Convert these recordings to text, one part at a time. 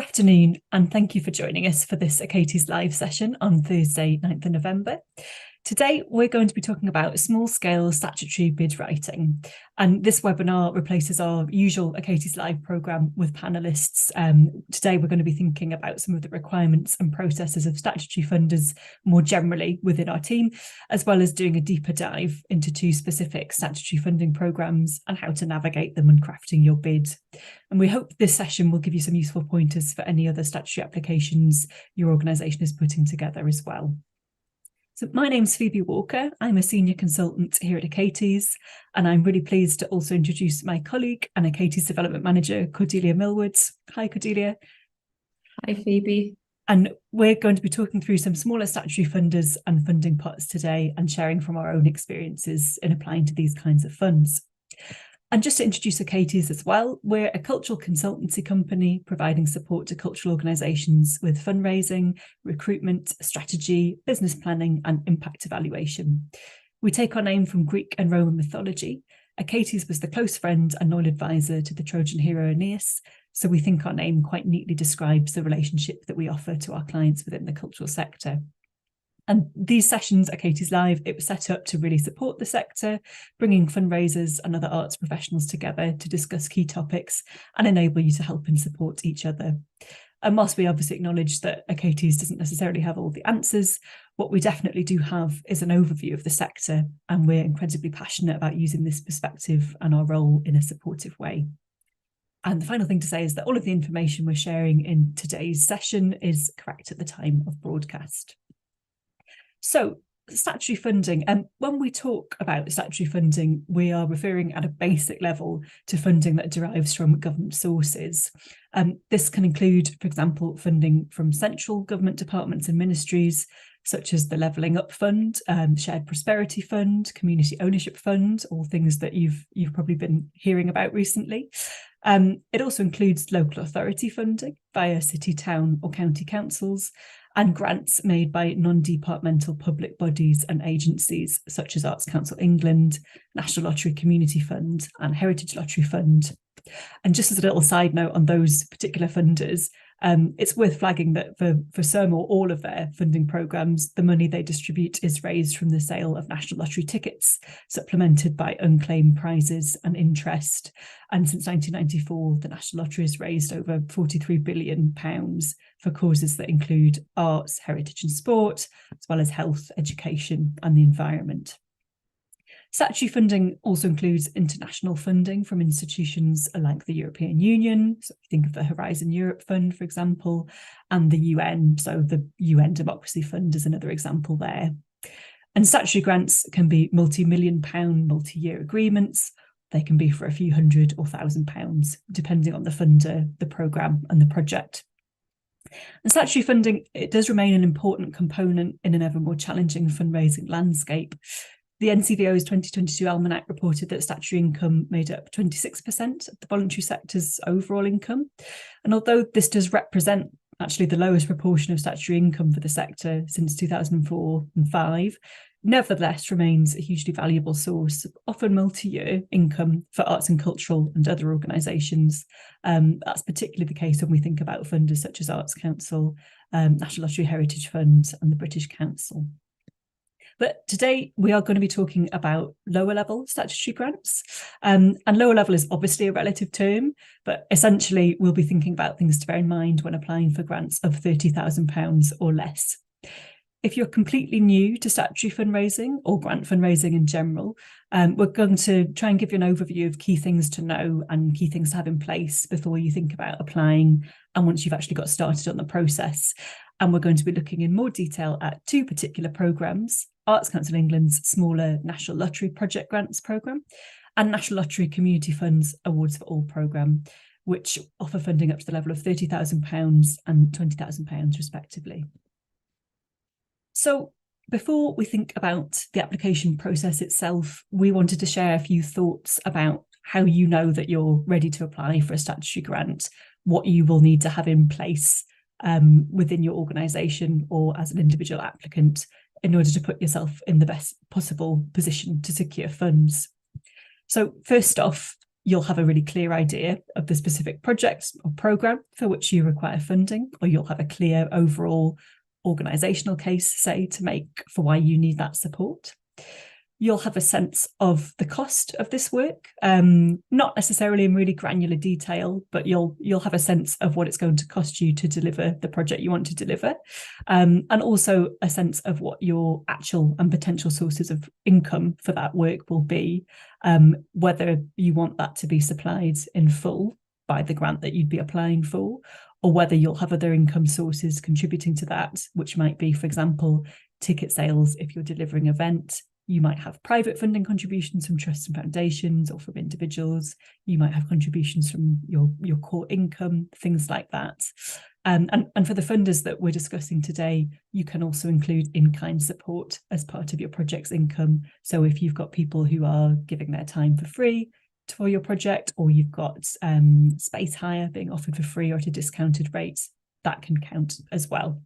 Good afternoon, and thank you for joining us for this Achates live session on Thursday, 9th of November. Today, we're going to be talking about small-scale statutory bid writing, and this webinar replaces our usual Achates Live programme with panellists. Today, we're going to be thinking about some of the requirements and processes of statutory funders more generally within our team, as well as doing a deeper dive into two specific statutory funding programmes and how to navigate them when crafting your bid. And we hope this session will give you some useful pointers for any other statutory applications your organisation is putting together as well. So my name's Phoebe Walker. I'm a senior consultant here at Achates, and I'm really pleased to also introduce my colleague and Achates Development Manager, Cordelia Millwood. Hi, Cordelia. Hi, Phoebe. And we're going to be talking through some smaller statutory funders and funding pots today and sharing from our own experiences in applying to these kinds of funds. And just to introduce Achates as well, we're a cultural consultancy company providing support to cultural organisations with fundraising, recruitment, strategy, business planning and impact evaluation. We take our name from Greek and Roman mythology. Achates was the close friend and loyal advisor to the Trojan hero Aeneas, so we think our name quite neatly describes the relationship that we offer to our clients within the cultural sector. And these sessions, Achates Live, it was set up to really support the sector, bringing fundraisers and other arts professionals together to discuss key topics and enable you to help and support each other. And whilst we obviously acknowledge that Achates doesn't necessarily have all the answers, what we definitely do have is an overview of the sector, and we're incredibly passionate about using this perspective and our role in a supportive way. And the final thing to say is that all of the information we're sharing in today's session is correct at the time of broadcast. So statutory funding, and when we talk about statutory funding, we are referring at a basic level to funding that derives from government sources. This can include, for example, funding from central government departments and ministries, such as the Levelling Up Fund, Shared Prosperity Fund, Community Ownership Fund, all things that you've probably been hearing about recently. It also includes local authority funding via city, town or county councils, and grants made by non-departmental public bodies and agencies such as Arts Council England, National Lottery Community Fund and Heritage Lottery Fund. And just as a little side note on those particular funders, it's worth flagging that for some or all of their funding programmes, the money they distribute is raised from the sale of National Lottery tickets, supplemented by unclaimed prizes and interest. And since 1994, the National Lottery has raised over £43 billion for causes that include arts, heritage and sport, as well as health, education and the environment. Statutory funding also includes international funding from institutions like the European Union, so think of the Horizon Europe Fund, for example, and the UN, so the UN Democracy Fund is another example there. And statutory grants can be multi-million pound, multi-year agreements. They can be for a few hundred or £1,000, depending on the funder, the programme and the project. And statutory funding, it does remain an important component in an ever more challenging fundraising landscape. The NCVO's 2022 Almanac reported that statutory income made up 26% of the voluntary sector's overall income. And although this does represent actually the lowest proportion of statutory income for the sector since 2004 and 5, nevertheless remains a hugely valuable source of often multi-year income for arts and cultural and other organisations. That's particularly the case when we think about funders such as Arts Council, National Lottery Heritage Fund and the British Council. But today we are going to be talking about lower level statutory grants. And lower level is obviously a relative term, but essentially we'll be thinking about things to bear in mind when applying for grants of £30,000 or less. If you're completely new to statutory fundraising or grant fundraising in general, we're going to try and give you an overview of key things to know and key things to have in place before you think about applying and once you've actually got started on the process. And we're going to be looking in more detail at two particular programmes: Arts Council England's smaller National Lottery Project Grants programme and National Lottery Community Fund's Awards for All programme, which offer funding up to the level of £30,000 and £20,000 respectively. So before we think about the application process itself, we wanted to share a few thoughts about how you know that you're ready to apply for a statutory grant, what you will need to have in place within your organisation or as an individual applicant in order to put yourself in the best possible position to secure funds. So first off, you'll have a really clear idea of the specific project or program for which you require funding, or you'll have a clear overall organizational case, say, to make for why you need that support. You'll have a sense of the cost of this work, not necessarily in really granular detail, but you'll have a sense of what it's going to cost you to deliver the project you want to deliver, and also a sense of what your actual and potential sources of income for that work will be, whether you want that to be supplied in full by the grant that you'd be applying for, or whether you'll have other income sources contributing to that, which might be, for example, ticket sales if you're delivering an event. You might have private funding contributions from trusts and foundations or from individuals. You might have contributions from your core income, things like that. And for the funders that we're discussing today, you can also include in-kind support as part of your project's income. So if you've got people who are giving their time for free for your project, or you've got space hire being offered for free or at a discounted rate, that can count as well.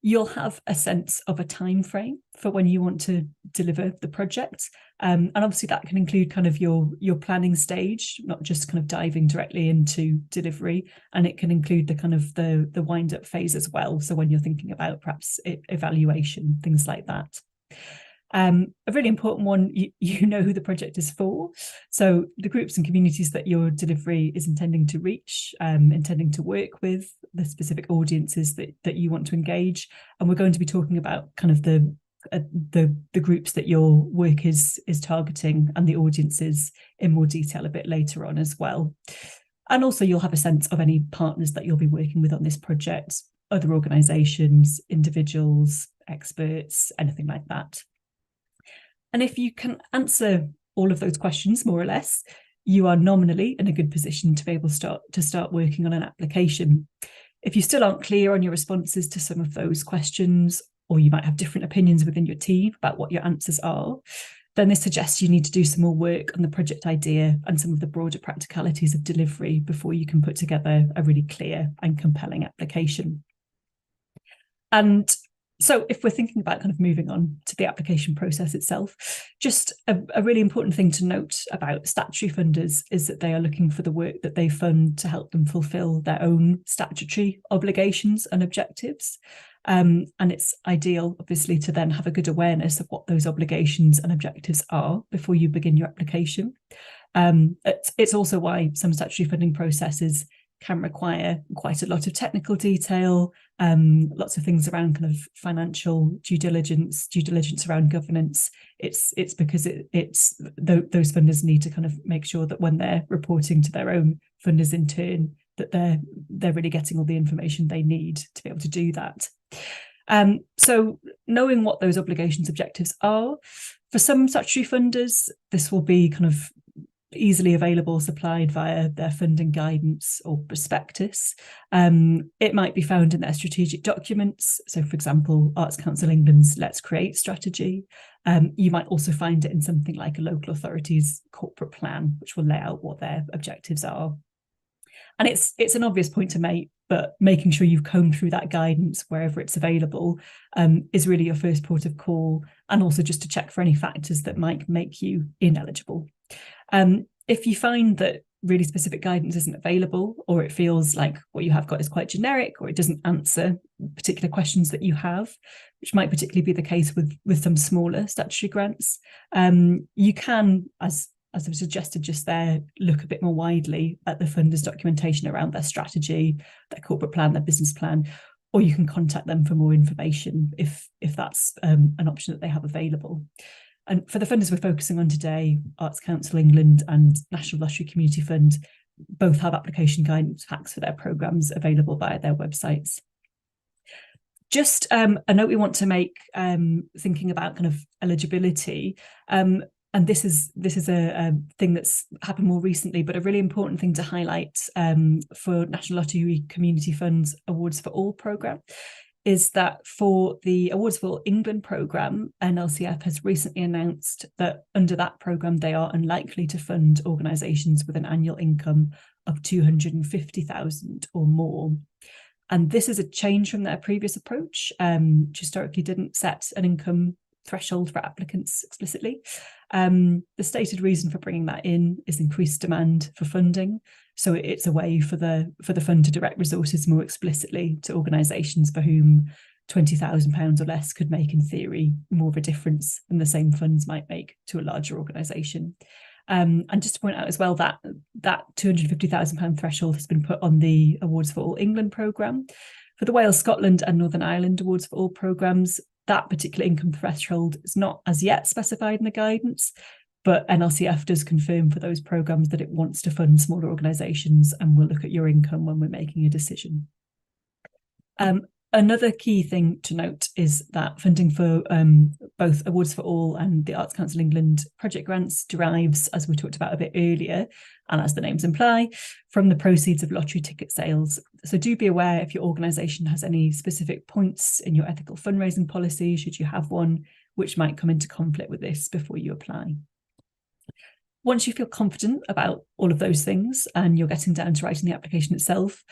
You'll have a sense of a time frame for when you want to deliver the project. And obviously that can include kind of your planning stage, not just kind of diving directly into delivery. And it can include the kind of the wind up phase as well. So when you're thinking about perhaps evaluation, things like that. A really important one, you know who the project is for. So the groups and communities that your delivery is intending to reach, intending to work with, the specific audiences that you want to engage. And we're going to be talking about kind of the groups that your work is targeting and the audiences in more detail a bit later on as well. And also you'll have a sense of any partners that you'll be working with on this project, other organisations, individuals, experts, anything like that. And if you can answer all of those questions, more or less, you are nominally in a good position to be able to start working on an application. If you still aren't clear on your responses to some of those questions, or you might have different opinions within your team about what your answers are, then this suggests you need to do some more work on the project idea and some of the broader practicalities of delivery before you can put together a really clear and compelling application. And so if we're thinking about kind of moving on to the application process itself, just a really important thing to note about statutory funders is that they are looking for the work that they fund to help them fulfil their own statutory obligations and objectives. And it's ideal, obviously, to then have a good awareness of what those obligations and objectives are before you begin your application. It's also why some statutory funding processes can require quite a lot of technical detail, lots of things around kind of financial due diligence around governance. It's because those funders need to kind of make sure that when they're reporting to their own funders in turn, that they're really getting all the information they need to be able to do that. So knowing what those obligations objectives are, for some statutory funders, this will be kind of easily available, supplied via their funding guidance or prospectus. It might be found in their strategic documents. So, for example, Arts Council England's Let's Create strategy. You might also find it in something like a local authority's corporate plan, which will lay out what their objectives are. And it's an obvious point to make, but making sure you've combed through that guidance wherever it's available is really your first port of call, and also just to check for any factors that might make you ineligible. If you find that really specific guidance isn't available, or it feels like what you have got is quite generic, or it doesn't answer particular questions that you have, which might particularly be the case with some smaller statutory grants, you can, as I've suggested just there, look a bit more widely at the funders' documentation around their strategy, their corporate plan, their business plan, or you can contact them for more information if that's an option that they have available. And for the funders we're focusing on today, Arts Council England and National Lottery Community Fund both have application guidance packs for their programmes available via their websites. Just a note we want to make, thinking about kind of eligibility, and this is a thing that's happened more recently, but a really important thing to highlight for National Lottery Community Fund's Awards for All programme is that for the Awards for All England programme, NLCF has recently announced that under that programme they are unlikely to fund organisations with an annual income of 250,000 or more. And this is a change from their previous approach, which historically didn't set an income threshold for applicants explicitly. The stated reason for bringing that in is increased demand for funding. So it's a way for the fund to direct resources more explicitly to organisations for whom £20,000 or less could make, in theory, more of a difference than the same funds might make to a larger organisation. And just to point out as well that £250,000 threshold has been put on the Awards for All England programme. For the Wales, Scotland and Northern Ireland Awards for All programmes, that particular income threshold is not as yet specified in the guidance, but NLCF does confirm for those programmes that it wants to fund smaller organisations and will look at your income when we're making a decision. Another key thing to note is that funding for both Awards for All and the Arts Council England project grants derives, as we talked about a bit earlier, and as the names imply, from the proceeds of lottery ticket sales. So do be aware if your organisation has any specific points in your ethical fundraising policy, should you have one, which might come into conflict with this before you apply. Once you feel confident about all of those things and you're getting down to writing the application itself,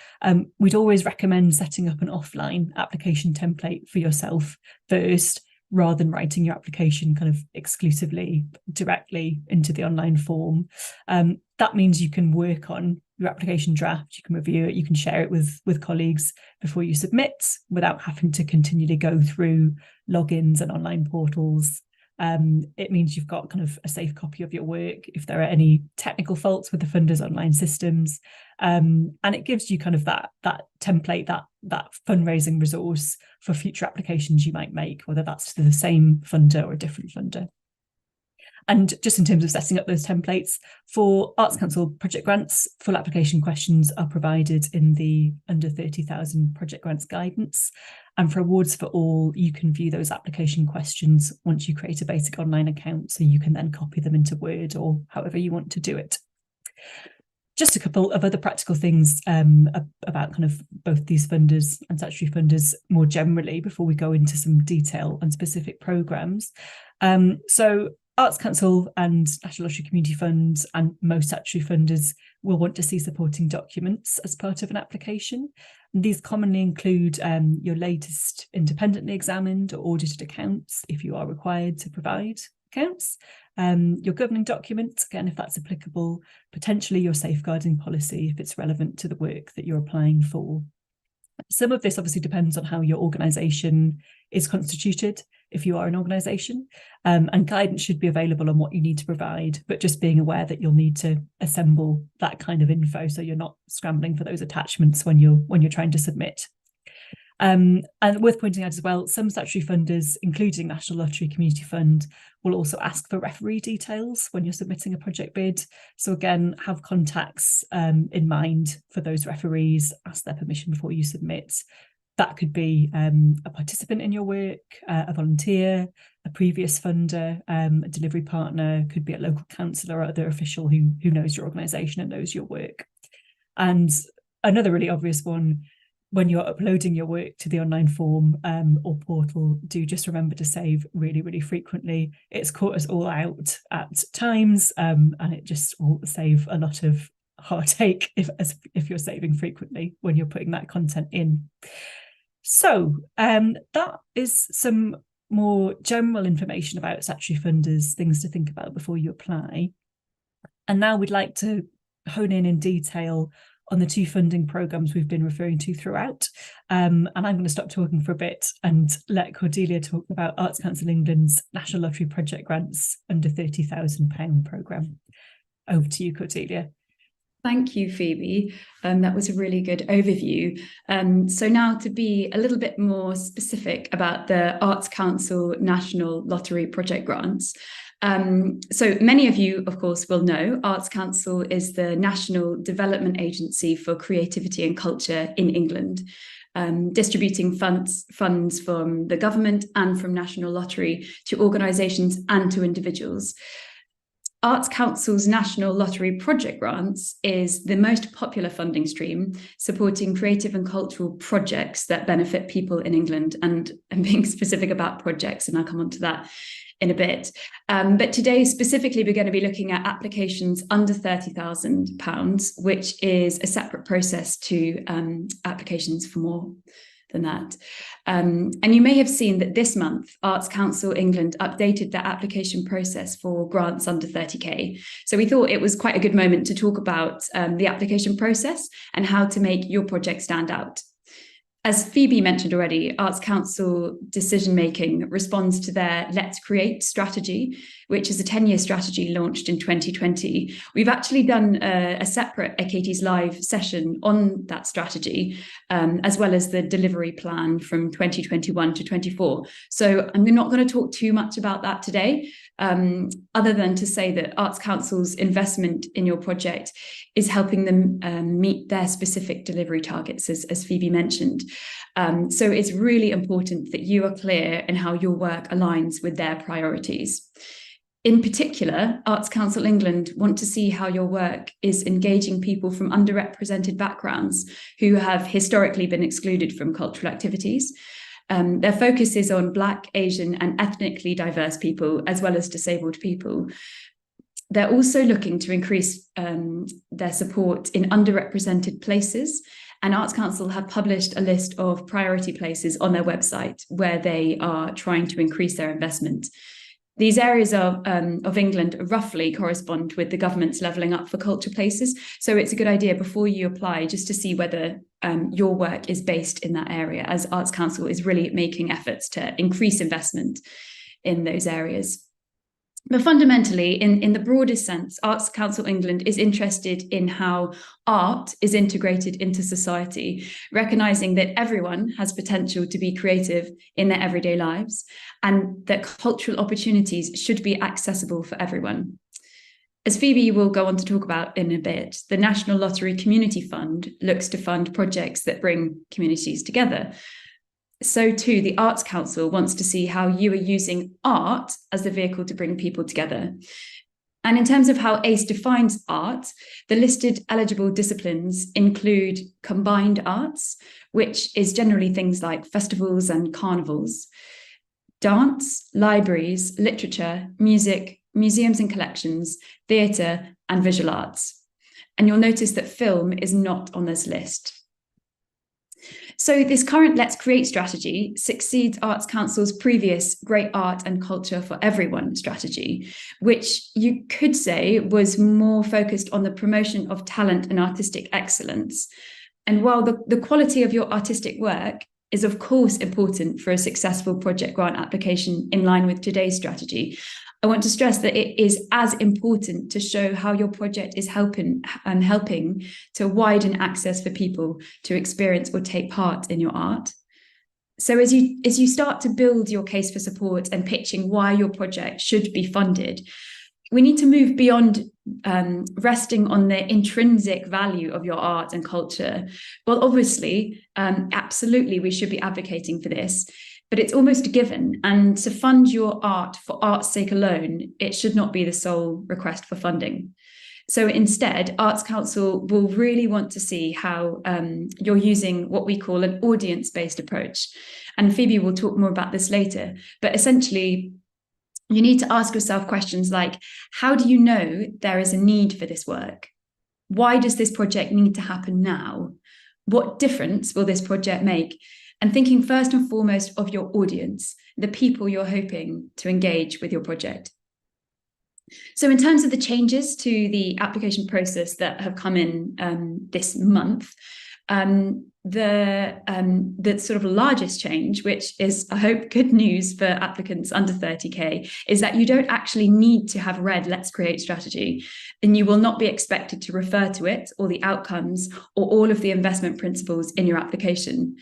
we'd always recommend setting up an offline application template for yourself first, rather than writing your application kind of exclusively directly into the online form. That means you can work on your application draft, you can review it, you can share it with colleagues before you submit without having to continually go through logins and online portals. It means you've got kind of a safe copy of your work if there are any technical faults with the funder's online systems. And it gives you kind of that template, that fundraising resource for future applications you might make, whether that's to the same funder or a different funder. And just in terms of setting up those templates, for Arts Council project grants, full application questions are provided in the under 30,000 project grants guidance. And for Awards for All, you can view those application questions once you create a basic online account, so you can then copy them into Word or however you want to do it. Just a couple of other practical things about kind of both these funders and statutory funders more generally before we go into some detail on specific programmes. So Arts Council and National Lottery Community Funds and most statutory funders will want to see supporting documents as part of an application. And these commonly include your latest independently examined or audited accounts, if you are required to provide accounts, your governing document, again, if that's applicable, potentially your safeguarding policy, if it's relevant to the work that you're applying for. Some of this obviously depends on how your organisation is constituted, if you are an organisation, and guidance should be available on what you need to provide, but just being aware that you'll need to assemble that kind of info so you're not scrambling for those attachments when you're trying to submit. And worth pointing out as well, some statutory funders, including National Lottery Community Fund, will also ask for referee details when you're submitting a project bid. So again, have contacts in mind for those referees, ask their permission before you submit. That could be a participant in your work, a volunteer, a previous funder, a delivery partner, could be a local councillor or other official who knows your organisation and knows your work. And another really obvious one, when you're uploading your work to the online form or portal, do just remember to save really, really frequently. It's caught us all out at times, and it just will save a lot of heartache if you're saving frequently when you're putting that content in. So that is some more general information about statutory funders, things to think about before you apply. And now we'd like to hone in detail on the two funding programmes we've been referring to throughout. And I'm going to stop talking for a bit and let Cordelia talk about Arts Council England's National Lottery Project Grants under £30,000 programme. Over to you, Cordelia. Thank you, Phoebe. That was a really good overview. So now to be a little bit more specific about the Arts Council National Lottery Project Grants. So many of you, of course, will know Arts Council is the national development agency for creativity and culture in England, distributing funds from the government and from National Lottery to organisations and to individuals. Arts Council's National Lottery Project Grants is the most popular funding stream, supporting creative and cultural projects that benefit people in England, and being specific about projects, and I'll come on to that in a bit. But today, specifically, we're going to be looking at applications under £30,000, which is a separate process to applications for more. than that. And you may have seen that this month, Arts Council England updated their application process for grants under 30k. So we thought it was quite a good moment to talk about the application process and how to make your project stand out. As Phoebe mentioned already, Arts Council decision-making responds to their Let's Create strategy, which is a 10-year strategy launched in 2020. We've actually done a separate Achates Live session on that strategy, as well as the delivery plan from 2021 to 24. So I'm not going to talk too much about that today, other than to say that Arts Council's investment in your project is helping them meet their specific delivery targets, as Phoebe mentioned. So it's really important that you are clear in how your work aligns with their priorities. In particular, Arts Council England want to see how your work is engaging people from underrepresented backgrounds who have historically been excluded from cultural activities. Their focus is on Black, Asian, and ethnically diverse people, as well as disabled people. They're also looking to increase their support in underrepresented places, and Arts Council have published a list of priority places on their website where they are trying to increase their investment. These areas of England roughly correspond with the government's levelling up for culture places. So it's a good idea before you apply just to see whether your work is based in that area, as Arts Council is really making efforts to increase investment in those areas. But fundamentally, in the broadest sense, Arts Council England is interested in how art is integrated into society, recognising that everyone has potential to be creative in their everyday lives and that cultural opportunities should be accessible for everyone. As Phoebe will go on to talk about in a bit, the National Lottery Community Fund looks to fund projects that bring communities together. So too, the Arts Council wants to see how you are using art as the vehicle to bring people together. And in terms of how ACE defines art, the listed eligible disciplines include combined arts, which is generally things like festivals and carnivals, dance, libraries, literature, music, museums and collections, theatre, and visual arts. And you'll notice that film is not on this list. So this current Let's Create strategy succeeds Arts Council's previous Great Art and Culture for Everyone strategy, which you could say was more focused on the promotion of talent and artistic excellence. And while the quality of your artistic work is of course important for a successful project grant application in line with today's strategy, I want to stress that it is as important to show how your project is helping to widen access for people to experience or take part in your art. So as you start to build your case for support and pitching why your project should be funded, we need to move beyond resting on the intrinsic value of your art and culture. Well, obviously, absolutely, we should be advocating for this. But it's almost a given. And to fund your art for art's sake alone, it should not be the sole request for funding. So instead, Arts Council will really want to see how you're using what we call an audience-based approach. And Phoebe will talk more about this later. But essentially, you need to ask yourself questions like, how do you know there is a need for this work? Why does this project need to happen now? What difference will this project make? And thinking first and foremost of your audience, the people you're hoping to engage with your project. So in terms of the changes to the application process that have come in this month, the sort of largest change, which is, I hope, good news for applicants under 30k, is that you don't actually need to have read Let's Create strategy, and you will not be expected to refer to it or the outcomes or all of the investment principles in your application.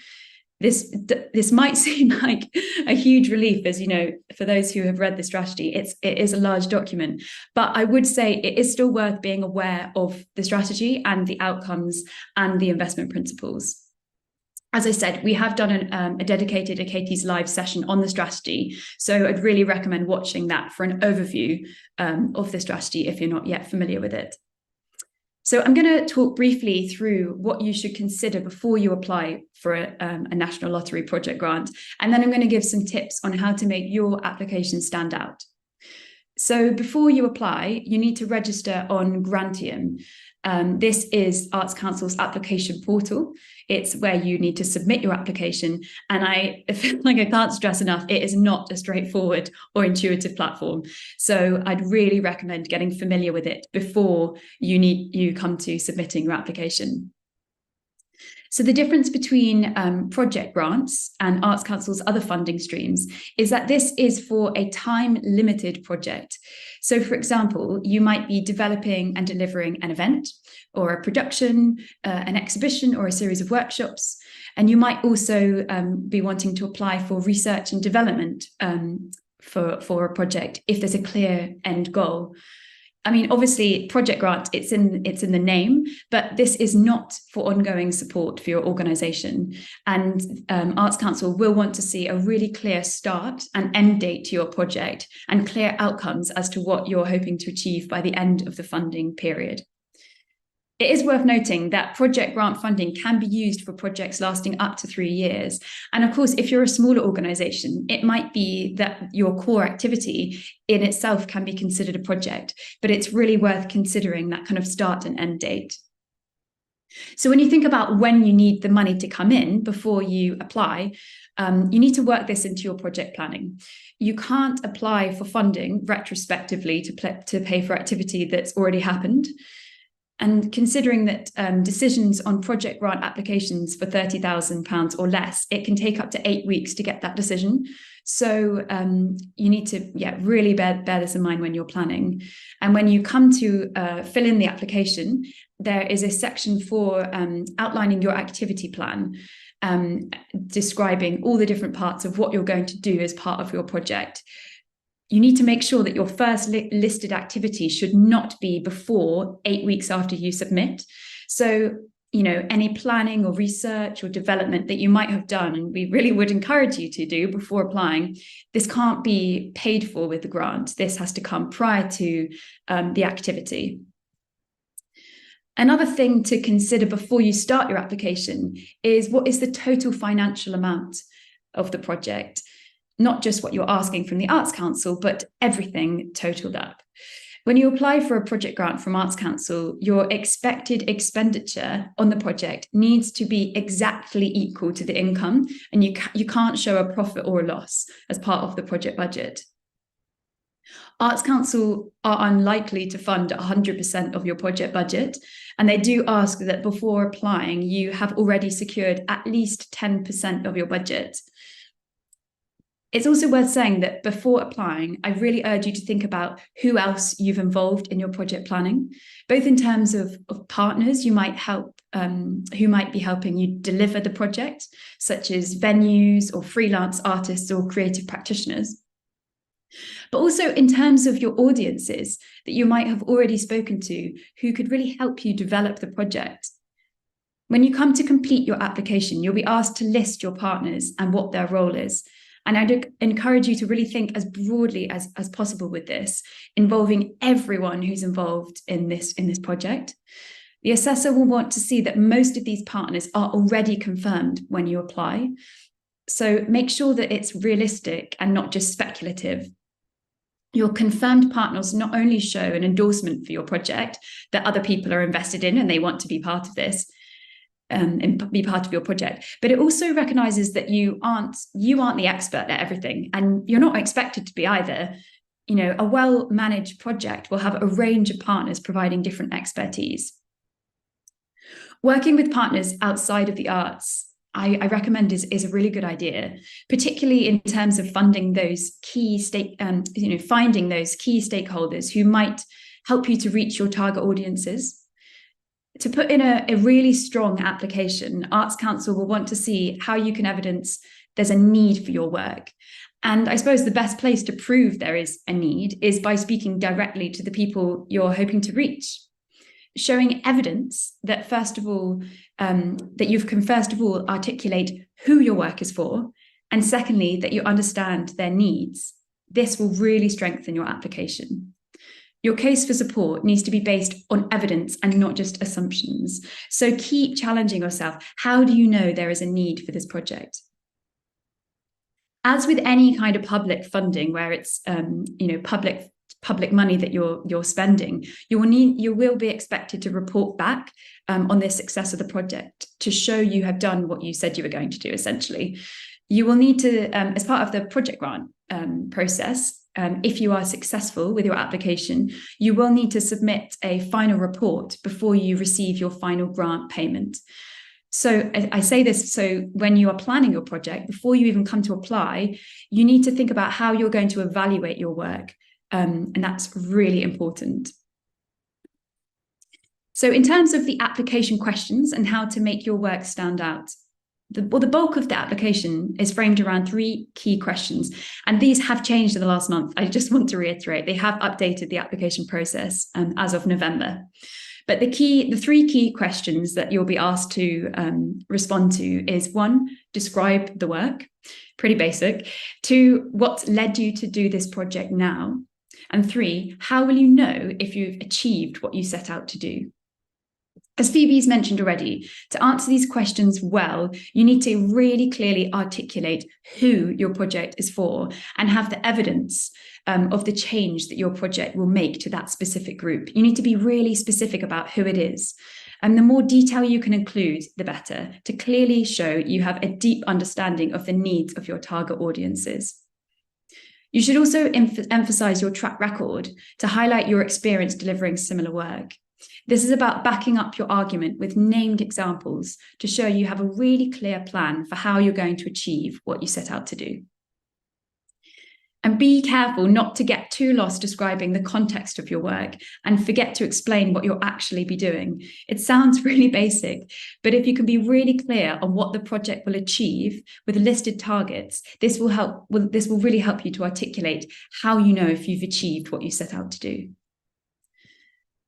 This might seem like a huge relief, as you know, for those who have read the strategy. It is a large document, but I would say it is still worth being aware of the strategy and the outcomes and the investment principles. As I said, we have done a dedicated Achates Live session on the strategy, so I'd really recommend watching that for an overview of the strategy if you're not yet familiar with it. So I'm going to talk briefly through what you should consider before you apply for a National Lottery project grant. And then I'm going to give some tips on how to make your application stand out. So before you apply, you need to register on Grantium. This is Arts Council's application portal. It's where you need to submit your application. And I feel like I can't stress enough, it is not a straightforward or intuitive platform. So I'd really recommend getting familiar with it before you come to submitting your application. So the difference between project grants and Arts Council's other funding streams is that this is for a time-limited project. So, for example, you might be developing and delivering an event or a production, an exhibition or a series of workshops. And you might also be wanting to apply for research and development for a project if there's a clear end goal. I mean, obviously, project grant, it's in the name, but this is not for ongoing support for your organisation. And Arts Council will want to see a really clear start and end date to your project and clear outcomes as to what you're hoping to achieve by the end of the funding period. It is worth noting that project grant funding can be used for projects lasting up to 3 years. And of course, if you're a smaller organisation, it might be that your core activity in itself can be considered a project, but it's really worth considering that kind of start and end date. So when you think about when you need the money to come in before you apply, you need to work this into your project planning. You can't apply for funding retrospectively to pay for activity that's already happened. And considering that decisions on project grant applications for £30,000 or less, it can take up to 8 weeks to get that decision. So you need to really bear this in mind when you're planning. And when you come to fill in the application, there is a section for outlining your activity plan, describing all the different parts of what you're going to do as part of your project. You need to make sure that your first listed activity should not be before 8 weeks after you submit. So, any planning or research or development that you might have done, and we really would encourage you to do before applying, this can't be paid for with the grant. This has to come prior to the activity. Another thing to consider before you start your application is what is the total financial amount of the project? Not just what you're asking from the Arts Council, but everything totaled up. When you apply for a project grant from Arts Council, your expected expenditure on the project needs to be exactly equal to the income, and you can't show a profit or a loss as part of the project budget. Arts Council are unlikely to fund 100% of your project budget, and they do ask that before applying, you have already secured at least 10% of your budget. It's also worth saying that before applying, I really urge you to think about who else you've involved in your project planning, both in terms of partners you might help, who might be helping you deliver the project, such as venues or freelance artists or creative practitioners, but also in terms of your audiences that you might have already spoken to who could really help you develop the project. When you come to complete your application, you'll be asked to list your partners and what their role is. And I'd encourage you to really think as broadly as possible with this, involving everyone who's involved in this project. The assessor will want to see that most of these partners are already confirmed when you apply. So make sure that it's realistic and not just speculative. Your confirmed partners not only show an endorsement for your project, that other people are invested in and they want to be part of this, and be part of your project, but it also recognizes that you aren't the expert at everything, and you're not expected to be either. A well-managed project will have a range of partners providing different expertise. Working with partners outside of the arts, I recommend is a really good idea, particularly in terms of funding those finding those key stakeholders who might help you to reach your target audiences. To put in a really strong application, Arts Council will want to see how you can evidence there's a need for your work. And I suppose the best place to prove there is a need is by speaking directly to the people you're hoping to reach, showing evidence that you can first of all articulate who your work is for, and secondly, that you understand their needs. This will really strengthen your application. Your case for support needs to be based on evidence and not just assumptions. So keep challenging yourself. How do you know there is a need for this project? As with any kind of public funding where it's public public money that you're spending, you will be expected to report back on the success of the project to show you have done what you said you were going to do, essentially. You will need to, as part of the project grant process, if you are successful with your application, you will need to submit a final report before you receive your final grant payment. So I say this, so when you are planning your project, before you even come to apply, you need to think about how you're going to evaluate your work. And that's really important. So in terms of the application questions and how to make your work stand out, the bulk of the application is framed around 3 key questions. And these have changed in the last month. I just want to reiterate, they have updated the application process as of November. But the 3 key questions that you'll be asked to respond to is 1, describe the work, pretty basic. 2, what led you to do this project now? And 3, how will you know if you've achieved what you set out to do? As Phoebe's mentioned already, to answer these questions well, you need to really clearly articulate who your project is for and have the evidence of the change that your project will make to that specific group. You need to be really specific about who it is. And the more detail you can include, the better, to clearly show you have a deep understanding of the needs of your target audiences. You should also emphasize your track record to highlight your experience delivering similar work. This is about backing up your argument with named examples to show you have a really clear plan for how you're going to achieve what you set out to do. And be careful not to get too lost describing the context of your work and forget to explain what you'll actually be doing. It sounds really basic, but if you can be really clear on what the project will achieve with listed targets, this will really help you to articulate how you know if you've achieved what you set out to do.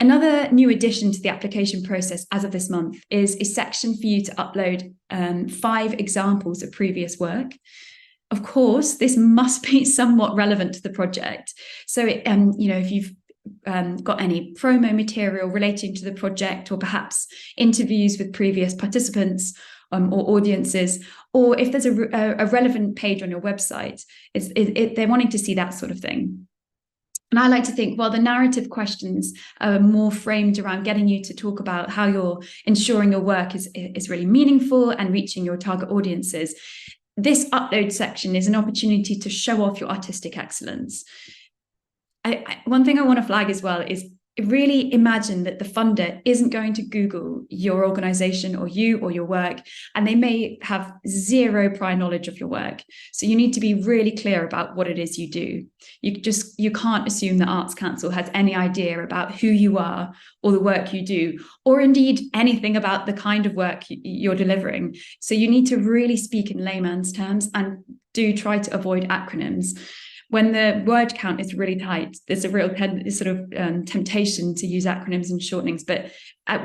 Another new addition to the application process as of this month is a section for you to upload 5 examples of previous work. Of course, this must be somewhat relevant to the project. So, if you've got any promo material relating to the project, or perhaps interviews with previous participants or audiences, or if there's a relevant page on your website, they're wanting to see that sort of thing. And I like to think, well, the narrative questions are more framed around getting you to talk about how you're ensuring your work is really meaningful and reaching your target audiences. This upload section is an opportunity to show off your artistic excellence. One thing I want to flag as well is really imagine that the funder isn't going to Google your organization or you or your work, and they may have 0 prior knowledge of your work. So you need to be really clear about what it is you do. You can't assume the Arts Council has any idea about who you are or the work you do, or indeed anything about the kind of work you're delivering. So you need to really speak in layman's terms and do try to avoid acronyms. When the word count is really tight, there's a real temptation to use acronyms and shortenings, but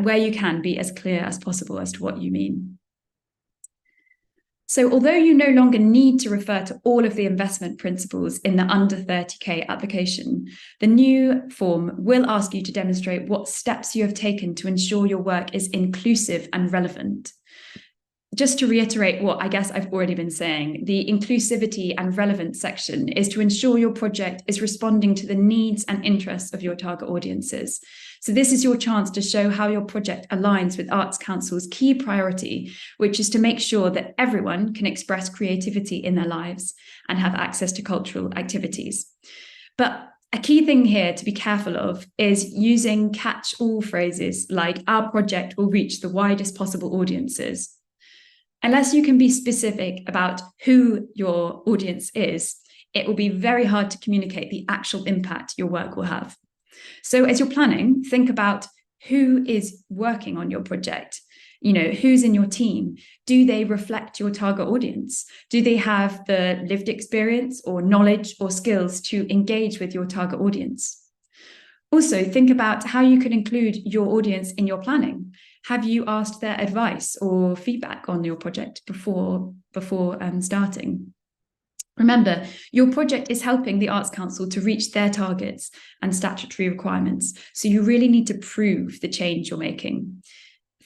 where you can, be as clear as possible as to what you mean. So although you no longer need to refer to all of the investment principles in the under 30K application, the new form will ask you to demonstrate what steps you have taken to ensure your work is inclusive and relevant. Just to reiterate what I guess I've already been saying, the inclusivity and relevance section is to ensure your project is responding to the needs and interests of your target audiences. So this is your chance to show how your project aligns with Arts Council's key priority, which is to make sure that everyone can express creativity in their lives and have access to cultural activities. But a key thing here to be careful of is using catch-all phrases like "our project will reach the widest possible audiences." Unless you can be specific about who your audience is, it will be very hard to communicate the actual impact your work will have. So as you're planning, think about who is working on your project. Who's in your team? Do they reflect your target audience? Do they have the lived experience or knowledge or skills to engage with your target audience? Also, think about how you can include your audience in your planning. Have you asked their advice or feedback on your project before starting? Remember, your project is helping the Arts Council to reach their targets and statutory requirements, so you really need to prove the change you're making.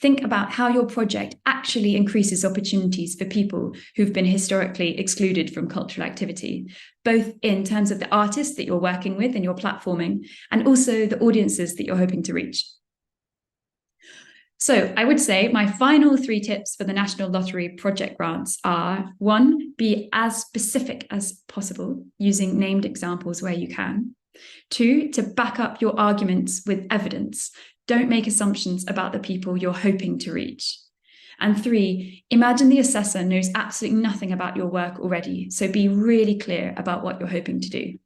think about how your project actually increases opportunities for people who've been historically excluded from cultural activity, both in terms of the artists that you're working with and you're platforming, and also the audiences that you're hoping to reach. So I would say my final 3 tips for the National Lottery project grants are: 1, be as specific as possible, using named examples where you can. 2, to back up your arguments with evidence. Don't make assumptions about the people you're hoping to reach. And 3, imagine the assessor knows absolutely nothing about your work already, so be really clear about what you're hoping to do.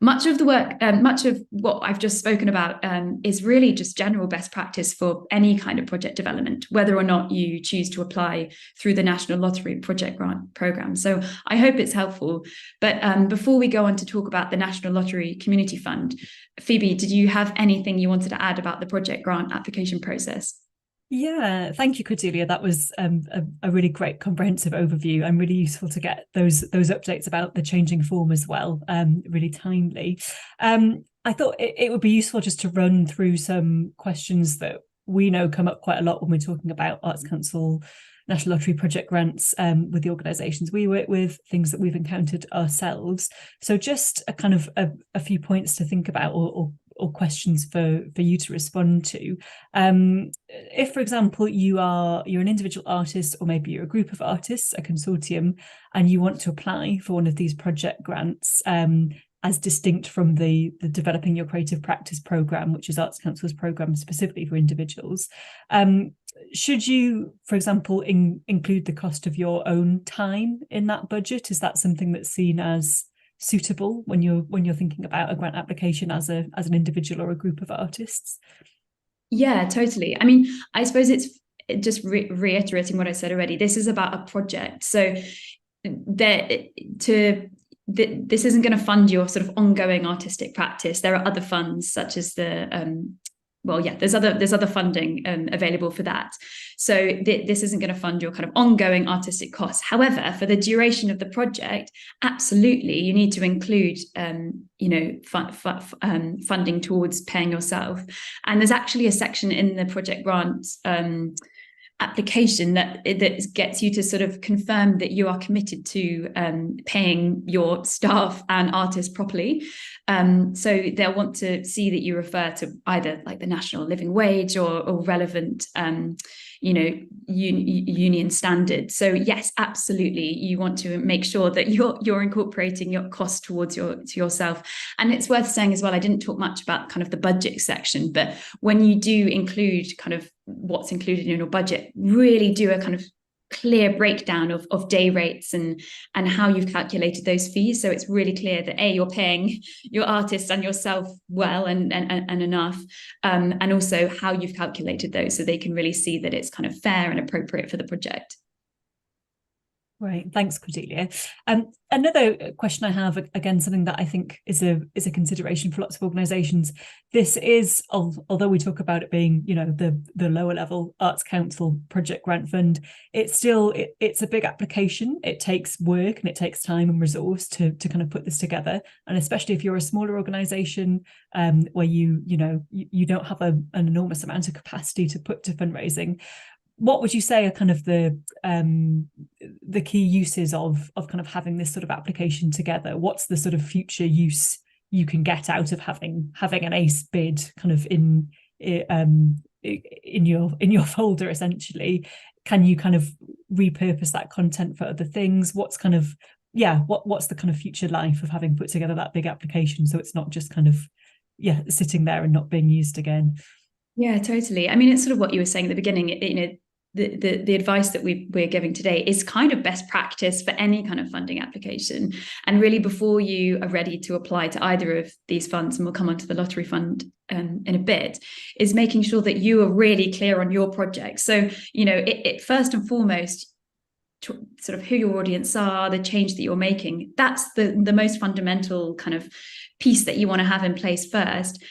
Much of the work, much of what I've just spoken about is really just general best practice for any kind of project development, whether or not you choose to apply through the National Lottery Project Grant Programme. So I hope it's helpful. But before we go on to talk about the National Lottery Community Fund, Phoebe, did you have anything you wanted to add about the project grant application process? Yeah, thank you, Cordelia. That was a really great comprehensive overview and really useful to get those updates about the changing form as well. Really timely. I thought it would be useful just to run through some questions that we know come up quite a lot when we're talking about Arts Council National Lottery project grants with the organisations we work with, things that we've encountered ourselves. So just a kind of a few points to think about, or questions for you to respond to. If, for example, you're an individual artist, or maybe you're a group of artists, a consortium, and you want to apply for one of these project grants, as distinct from the Developing Your Creative Practice programme, which is Arts Council's programme specifically for individuals, should you, for example, include the cost of your own time in that budget? Is that something that's seen as suitable when you're thinking about a grant application as an individual or a group of artists? Yeah, totally. I mean, I suppose it's just reiterating what I said already. This is about a project, so this isn't going to fund your sort of ongoing artistic practice. There are other funds, such as there's other funding available for that. So this isn't going to fund your kind of ongoing artistic costs. However, for the duration of the project, absolutely, you need to include funding towards paying yourself. And there's actually a section in the project grant application that gets you to sort of confirm that you are committed to paying your staff and artists properly. So they'll want to see that you refer to either like the national living wage or relevant union standards. So yes, absolutely, you want to make sure that you're incorporating your cost towards yourself. And it's worth saying as well, I didn't talk much about kind of the budget section, but when you do include kind of what's included in your budget, really do a kind of clear breakdown of day rates and how you've calculated those fees. So it's really clear that you're paying your artists and yourself well and enough, and also how you've calculated those, so they can really see that it's kind of fair and appropriate for the project. Right, thanks, Cordelia. Another question I have, again, something that I think is a consideration for lots of organisations. This is, although we talk about it being, the lower level Arts Council project grant fund, it's a big application. It takes work and it takes time and resource to kind of put this together. And especially if you're a smaller organisation, where you don't have an enormous amount of capacity to put to fundraising, what would you say are kind of the key uses of kind of having this sort of application together? What's the sort of future use you can get out of having an ACE bid kind of in your folder, essentially? Can you kind of repurpose that content for other things? What's the kind of future life of having put together that big application, so it's not just kind of sitting there and not being used again? Yeah, totally. I mean, it's sort of what you were saying at the beginning. The advice that we're giving today is kind of best practice for any kind of funding application. And really, before you are ready to apply to either of these funds, and we'll come on to the lottery fund in a bit, is making sure that you are really clear on your project. So, it first and foremost, sort of who your audience are, the change that you're making, that's the most fundamental kind of piece that you want to have in place first.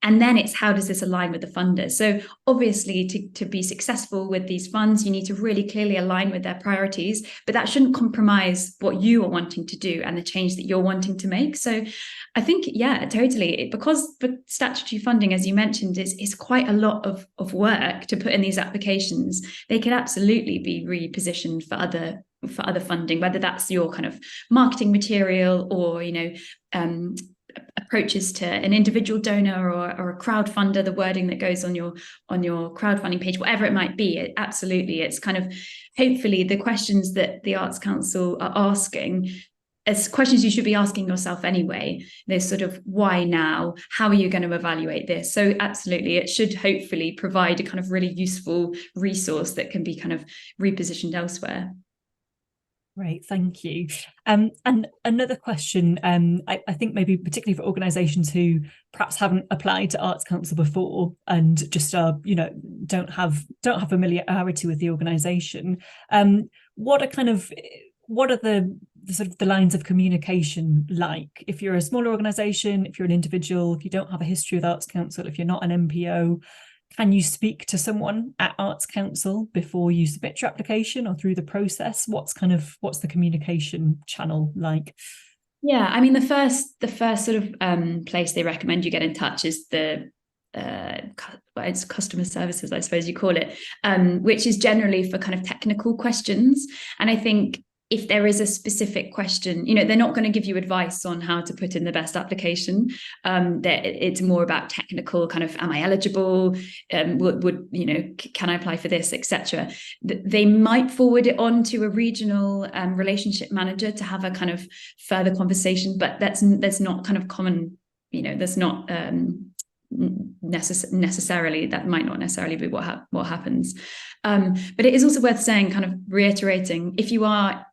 And then it's how does this align with the funders? So obviously to be successful with these funds, you need to really clearly align with their priorities, but that shouldn't compromise what you are wanting to do and the change that you're wanting to make. So I think, yeah, totally. Because the statutory funding, as you mentioned, is quite a lot of work to put in these applications. They could absolutely be repositioned for other funding, whether that's your kind of marketing material or, approaches to an individual donor or a crowdfunder, the wording that goes on your crowdfunding page, whatever it might be. Absolutely, it's kind of hopefully the questions that the Arts Council are asking as questions you should be asking yourself anyway. There's sort of why now? How are you going to evaluate this? So absolutely, it should hopefully provide a kind of really useful resource that can be kind of repositioned elsewhere. Great, thank you. And another question, I think maybe particularly for organisations who perhaps haven't applied to Arts Council before and just are, don't have familiarity with the organisation. What are the sort of the lines of communication like? If you're a smaller organisation, if you're an individual, if you don't have a history with Arts Council, if you're not an MPO, can you speak to someone at Arts Council before you submit your application or through the process? What's the communication channel like? Yeah, I mean, the first sort of place they recommend you get in touch is it's customer services, I suppose you call it, which is generally for kind of technical questions. And I think if there is a specific question, they're not going to give you advice on how to put in the best application. It's more about technical kind of, am I eligible? Can I apply for this, etc. They might forward it on to a regional relationship manager to have a kind of further conversation, but that's not kind of common. That's not necessarily, that might not necessarily be what happens. But it is also worth saying, kind of reiterating, if you are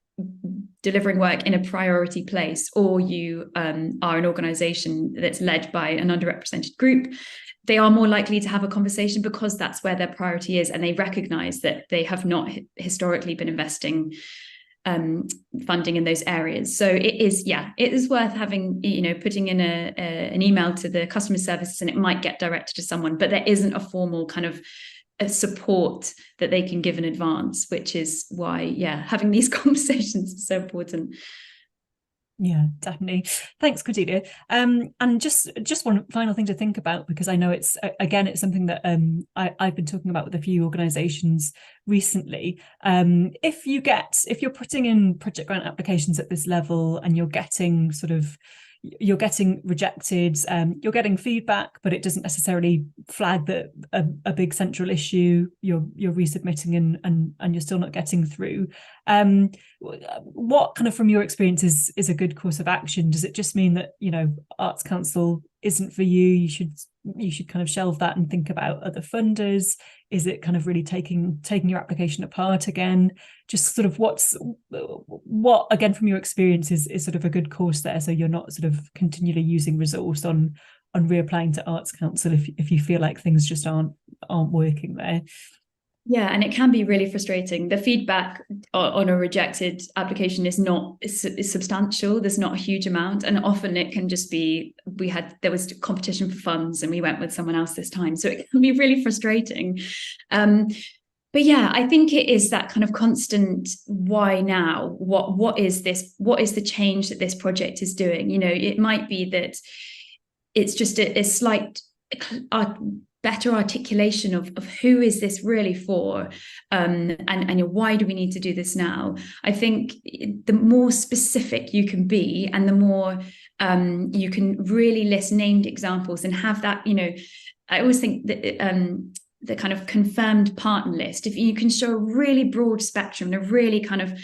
delivering work in a priority place, or you are an organisation that's led by an underrepresented group, they are more likely to have a conversation because that's where their priority is, and they recognise that they have not historically been investing funding in those areas. So it is worth having, putting in an email to the customer services, and it might get directed to someone, but there isn't a formal kind of a support that they can give in advance, which is why, having these conversations is so important. Yeah, definitely. Thanks, Cordelia. And just one final thing to think about, because I know it's something that I've been talking about with a few organisations recently. If you're putting in project grant applications at this level and you're getting rejected, you're getting feedback, but it doesn't necessarily flag that a big central issue, you're resubmitting and you're still not getting through. What kind of, from your experience, is a good course of action? Does it just mean that, Arts Council isn't for you? You should kind of shelve that and think about other funders? Is it kind of really taking your application apart again? Just sort of what again, from your experience, is sort of a good course there, so you're not sort of continually using resource on reapplying to Arts Council if you feel like things just aren't working there. Yeah, and it can be really frustrating. The feedback on a rejected application is substantial. There's not a huge amount, and often it can just be there was competition for funds, and we went with someone else this time. So it can be really frustrating. But yeah, I think it is that kind of constant why now? What is this? What is the change that this project is doing? It might be that it's just a slight better articulation of who is this really for, and why do we need to do this now? I think the more specific you can be, and the more you can really list named examples and have that, I always think that the kind of confirmed partner list, if you can show a really broad spectrum, a really kind of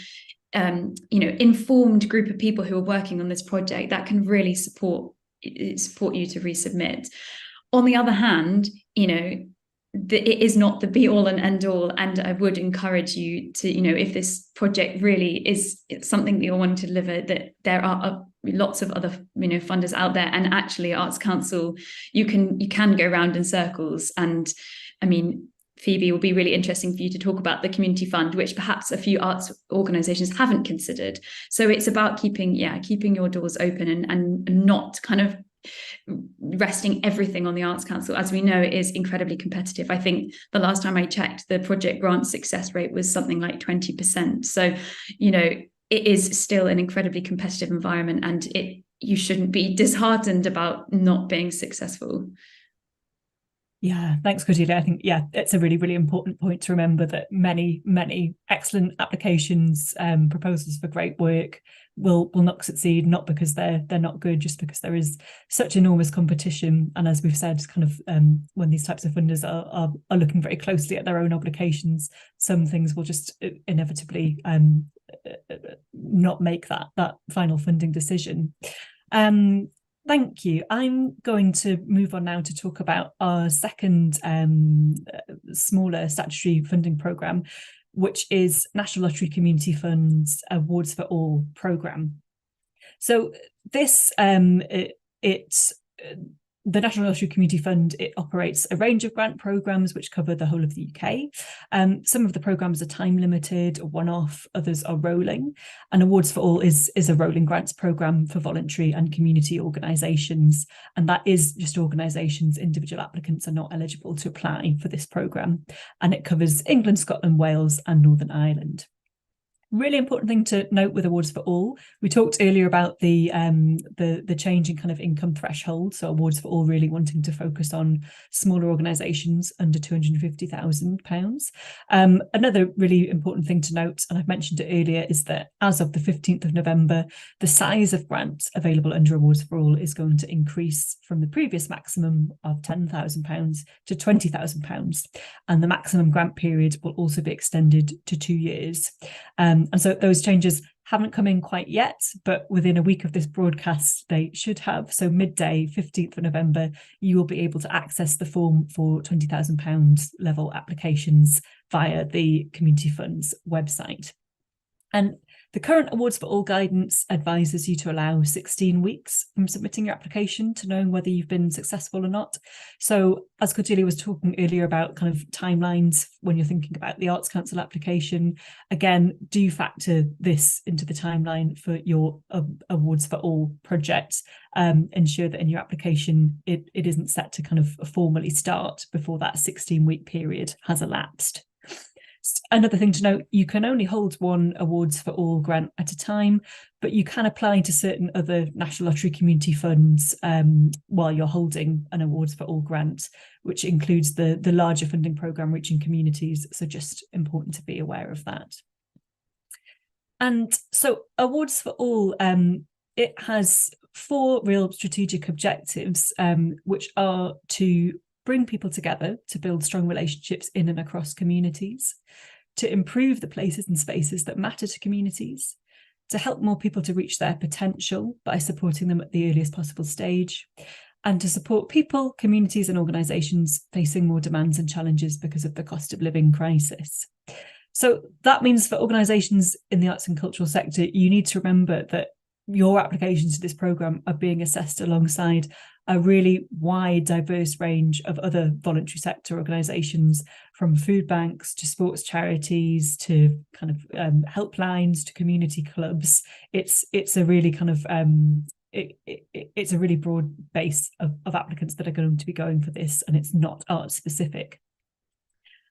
informed group of people who are working on this project, that can really support you to resubmit. On the other hand, it is not the be all and end all. And I would encourage you to, if this project really is something that you're wanting to deliver, that there are lots of other, funders out there. And actually Arts Council, you can go around in circles. And I mean, Phoebe, will be really interesting for you to talk about the community fund, which perhaps a few arts organisations haven't considered. So it's about keeping your doors open and not kind of resting everything on the Arts Council. As we know, it is incredibly competitive. I think the last time I checked, the project grant success rate was something like 20%. So, you know, it is still an incredibly competitive environment, and you shouldn't be disheartened about not being successful. Yeah, thanks, Cordelia. I think, yeah, it's a really, really important point to remember that many, many excellent applications, proposals for great work will not succeed, not because they're not good, just because there is such enormous competition. And as we've said, kind of when these types of funders are looking very closely at their own obligations, some things will just inevitably not make that final funding decision. Thank you. I'm going to move on now to talk about our second smaller statutory funding programme, which is National Lottery Community Fund's Awards for All programme. So this, the National Lottery Community Fund, it operates a range of grant programmes which cover the whole of the UK. Some of the programmes are time limited or one-off, others are rolling. And Awards for All is a rolling grants programme for voluntary and community organisations. And that is just organisations, individual applicants are not eligible to apply for this programme. And it covers England, Scotland, Wales and Northern Ireland. Really important thing to note with Awards for All, we talked earlier about the change in kind of income threshold. So Awards for All really wanting to focus on smaller organisations under £250,000. Another really important thing to note, and I've mentioned it earlier, is that as of the 15th of November, the size of grants available under Awards for All is going to increase from the previous maximum of £10,000 to £20,000. And the maximum grant period will also be extended to 2 years. And so those changes haven't come in quite yet, but within a week of this broadcast, they should have. So midday, 15th of November, you will be able to access the form for £20,000 level applications via the Community Fund's website. And the current Awards for All guidance advises you to allow 16 weeks from submitting your application to knowing whether you've been successful or not. So as Cordelia was talking earlier about kind of timelines when you're thinking about the Arts Council application, again, do factor this into the timeline for your Awards for All projects. Ensure that in your application, it isn't set to kind of formally start before that 16-week period has elapsed. Another thing to note, you can only hold one Awards for All grant at a time, but you can apply to certain other National Lottery Community Funds while you're holding an Awards for All grant, which includes the larger funding programme reaching communities. So just important to be aware of that. And so Awards for All, it has 4 real strategic objectives, which are to bring people together to build strong relationships in and across communities, to improve the places and spaces that matter to communities, to help more people to reach their potential by supporting them at the earliest possible stage, and to support people, communities and organisations facing more demands and challenges because of the cost of living crisis. So that means for organisations in the arts and cultural sector, you need to remember that your applications to this programme are being assessed alongside a really wide, diverse range of other voluntary sector organisations, from food banks to sports charities to kind of helplines to community clubs. It's a really kind of it's a really broad base of applicants that are going to be going for this, and it's not art specific.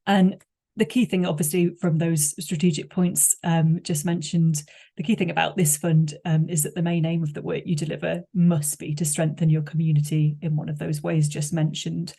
And the key thing, obviously, from those strategic points just mentioned, the key thing about this fund is that the main aim of the work you deliver must be to strengthen your community in one of those ways just mentioned.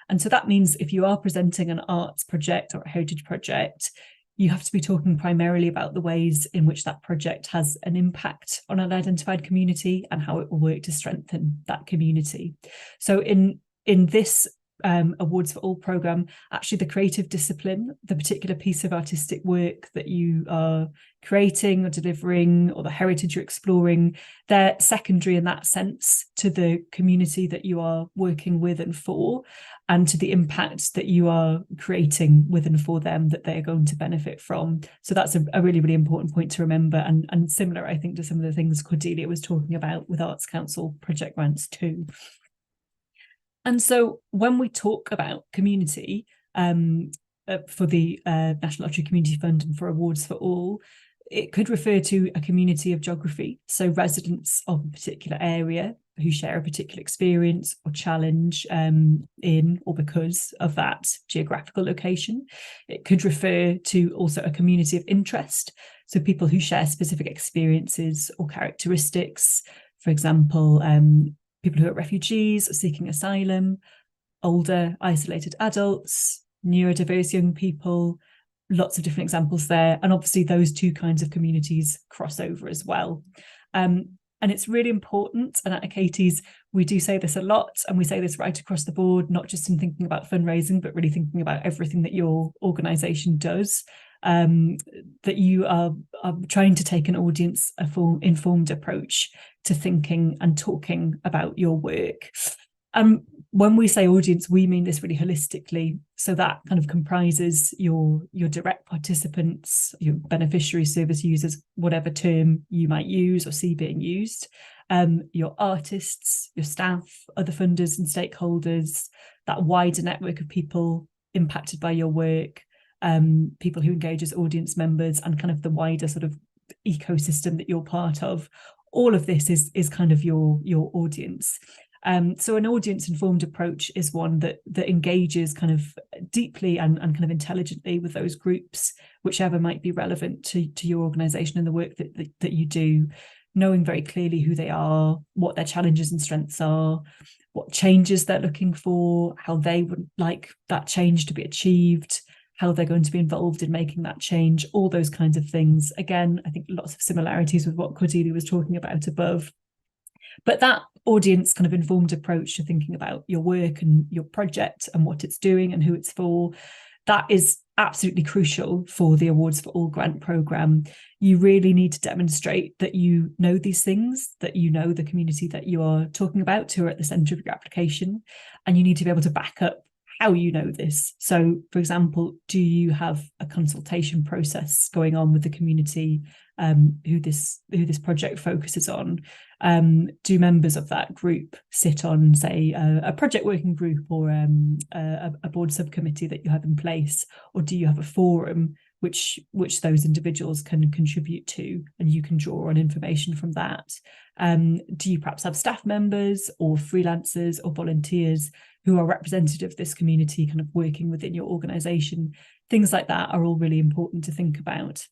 And so that means if you are presenting an arts project or a heritage project, you have to be talking primarily about the ways in which that project has an impact on an identified community and how it will work to strengthen that community. So in this Awards for All programme, actually the creative discipline, the particular piece of artistic work that you are creating or delivering, or the heritage you're exploring, they're secondary in that sense to the community that you are working with and for, and to the impact that you are creating with and for them that they're going to benefit from. So that's a really, really important point to remember, and similar, I think, to some of the things Cordelia was talking about with Arts Council project grants too. And so when we talk about community for the National Lottery Community Fund and for Awards for All, it could refer to a community of geography, so residents of a particular area who share a particular experience or challenge in or because of that geographical location. It could refer to also a community of interest, so people who share specific experiences or characteristics. For example, people who are refugees or seeking asylum, older isolated adults, neurodiverse young people, lots of different examples there. And obviously those two kinds of communities cross over as well. And it's really important. And at Achates, we do say this a lot, and we say this right across the board, not just in thinking about fundraising, but really thinking about everything that your organisation does, that you are trying to take an audience informed approach to thinking and talking about your work. When we say audience, we mean this really holistically. So that kind of comprises your direct participants, your beneficiary service users, whatever term you might use or see being used, your artists, your staff, other funders and stakeholders, that wider network of people impacted by your work, people who engage as audience members, and kind of the wider sort of ecosystem that you're part of. All of this is kind of your audience. So an audience-informed approach is one that engages kind of deeply and kind of intelligently with those groups, whichever might be relevant to your organisation and the work that you do, knowing very clearly who they are, what their challenges and strengths are, what changes they're looking for, how they would like that change to be achieved, how they're going to be involved in making that change, all those kinds of things. Again, I think lots of similarities with what Cordelia was talking about above. But that audience kind of informed approach to thinking about your work and your project and what it's doing and who it's for, that is absolutely crucial for the Awards for All grant programme. You really need to demonstrate that you know these things, that you know the community that you are talking about, who are at the centre of your application, and you need to be able to back up how you know this. So, for example, do you have a consultation process going on with the community who this project focuses on? Do members of that group sit on, say, a project working group or a board subcommittee that you have in place, or do you have a forum which those individuals can contribute to, and you can draw on information from that? Do you perhaps have staff members or freelancers or volunteers who are representative of this community kind of working within your organisation? Things like that are all really important to think about,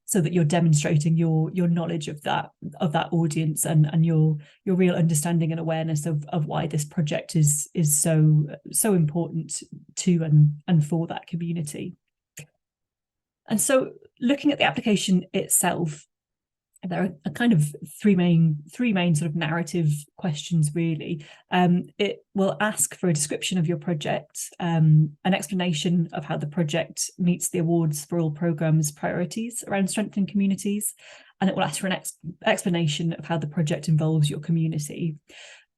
so that you're demonstrating your knowledge of that audience and your real understanding and awareness of why this project is so important to and for that community. And so, looking at the application itself, there are kind of three main sort of narrative questions, really. It will ask for a description of your project, an explanation of how the project meets the Awards for All programme's priorities around strengthening communities, and it will ask for an explanation of how the project involves your community.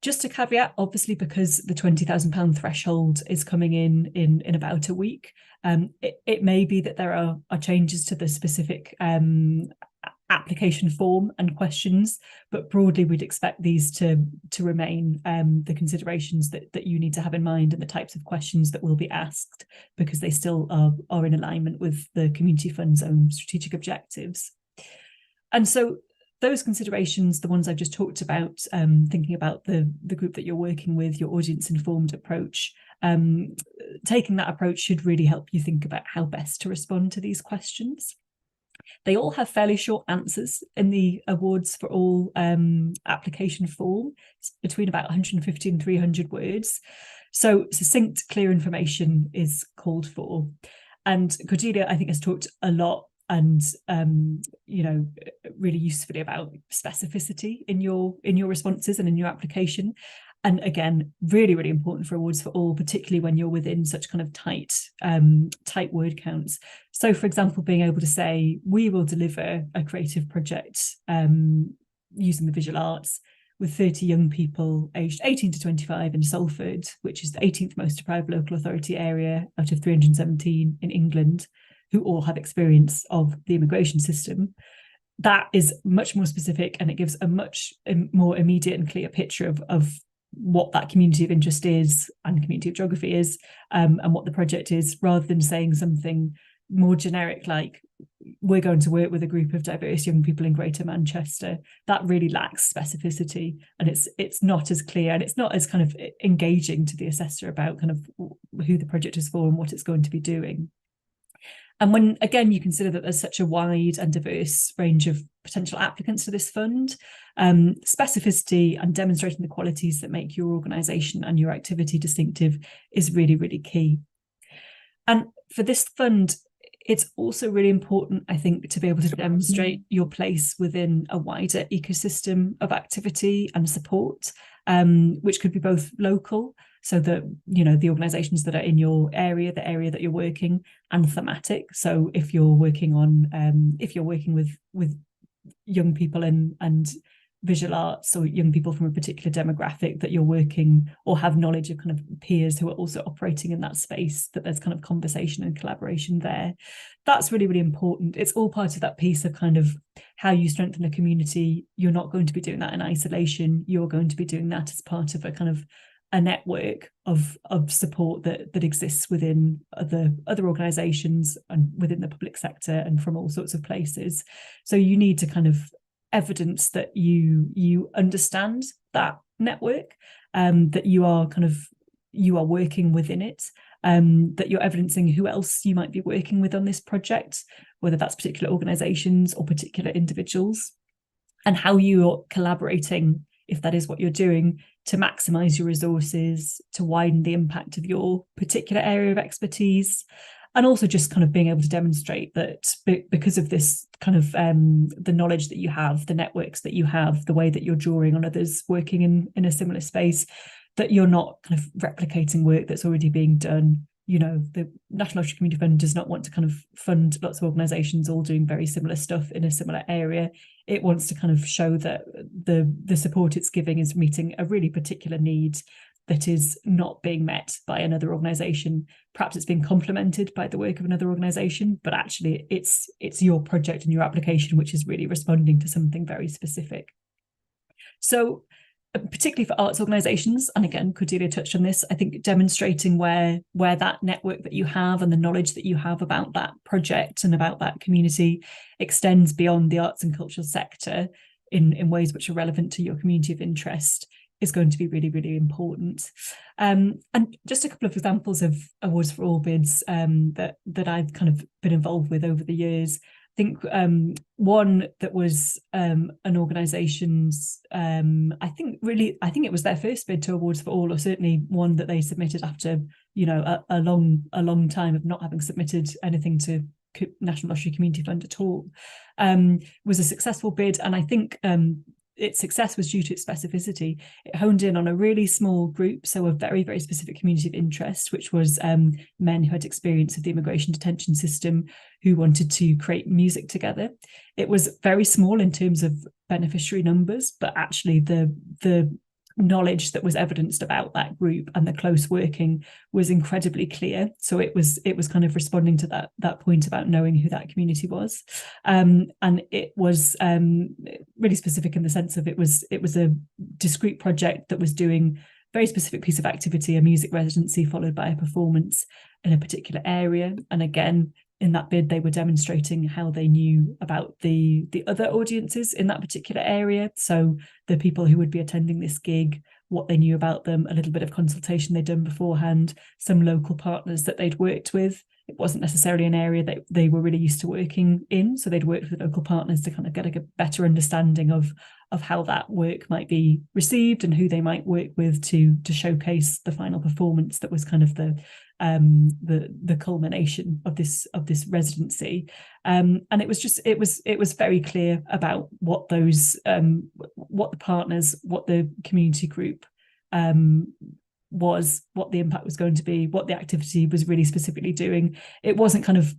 Just a caveat, obviously, because the £20,000 threshold is coming in about a week, it may be that there are changes to the specific application form and questions, but broadly we'd expect these to remain the considerations that you need to have in mind, and the types of questions that will be asked, because they still are in alignment with the Community Fund's own strategic objectives. And so those considerations, the ones I've just talked about, thinking about the group that you're working with, your audience-informed approach, taking that approach should really help you think about how best to respond to these questions. They all have fairly short answers in the Awards for All application form. It's between about 150 and 300 words. So succinct, clear information is called for. And Cordelia, I think, has talked a lot and really usefully about specificity in your responses and in your application. And again, really, really important for Awards for All, particularly when you're within such kind of tight word counts. So, for example, being able to say, we will deliver a creative project using the visual arts with 30 young people aged 18 to 25 in Salford, which is the 18th most deprived local authority area out of 317 in England, who all have experience of the immigration system. That is much more specific, and it gives a much more immediate and clear picture of what that community of interest is and community of geography is, and what the project is, rather than saying something more generic like, we're going to work with a group of diverse young people in Greater Manchester, that really lacks specificity, and it's not as clear, and it's not as kind of engaging to the assessor about kind of who the project is for and what it's going to be doing. And when, again, you consider that there's such a wide and diverse range of potential applicants to this fund, specificity and demonstrating the qualities that make your organisation and your activity distinctive is really, really key. And for this fund, it's also really important, I think, to be able to demonstrate your place within a wider ecosystem of activity and support, which could be both local, so that, you know, the organisations that are in your area, the area that you're working, and thematic. So if you're working on, if you're working with young people and visual arts, or young people from a particular demographic that you're working, or have knowledge of kind of peers who are also operating in that space, that there's kind of conversation and collaboration there. That's really, really important. It's all part of that piece of kind of how you strengthen a community. You're not going to be doing that in isolation. You're going to be doing that as part of a kind of a network of support that exists within other organisations and within the public sector and from all sorts of places. So you need to kind of evidence that you understand that network, that you are working within it, that you're evidencing who else you might be working with on this project, whether that's particular organisations or particular individuals, and how you're collaborating, if that is what you're doing, to maximise your resources, to widen the impact of your particular area of expertise. And also just kind of being able to demonstrate that because of this kind of the knowledge that you have, the networks that you have, the way that you're drawing on others working in a similar space, that you're not kind of replicating work that's already being done. You know, the National Lottery Community Fund does not want to kind of fund lots of organisations all doing very similar stuff in a similar area. It wants to kind of show that the support it's giving is meeting a really particular need that is not being met by another organisation. Perhaps it's being complemented by the work of another organisation, but actually it's your project and your application which is really responding to something very specific. So particularly for arts organisations, and again, Cordelia touched on this, I think demonstrating where that network that you have and the knowledge that you have about that project and about that community extends beyond the arts and cultural sector in ways which are relevant to your community of interest is going to be really, really important. And just a couple of examples of Awards for All bids that I've kind of been involved with over the years. I think one that was an organisation's, I think it was their first bid to Awards for All, or certainly one that they submitted after, you know, a long time of not having submitted anything to National Lottery Community Fund at all, was a successful bid. And I think its success was due to its specificity. It honed in on a really small group, so a very, very specific community of interest, which was men who had experience of the immigration detention system, who wanted to create music together. It was very small in terms of beneficiary numbers, but actually the knowledge that was evidenced about that group and the close working was incredibly clear. So it was kind of responding to that point about knowing who that community was, and it was really specific in the sense of it was a discrete project that was doing very specific piece of activity, a music residency followed by a performance in a particular area. And again, in that bid, they were demonstrating how they knew about the other audiences in that particular area. So the people who would be attending this gig, what they knew about them, a little bit of consultation they'd done beforehand, some local partners that they'd worked with. It wasn't necessarily an area that they were really used to working in, so they'd worked with local partners to kind of get a better understanding of how that work might be received and who they might work with to showcase the final performance that was kind of the culmination of this residency. And it was very clear about what those what the partners, what the community group was, what the impact was going to be, what the activity was really specifically doing. It wasn't kind of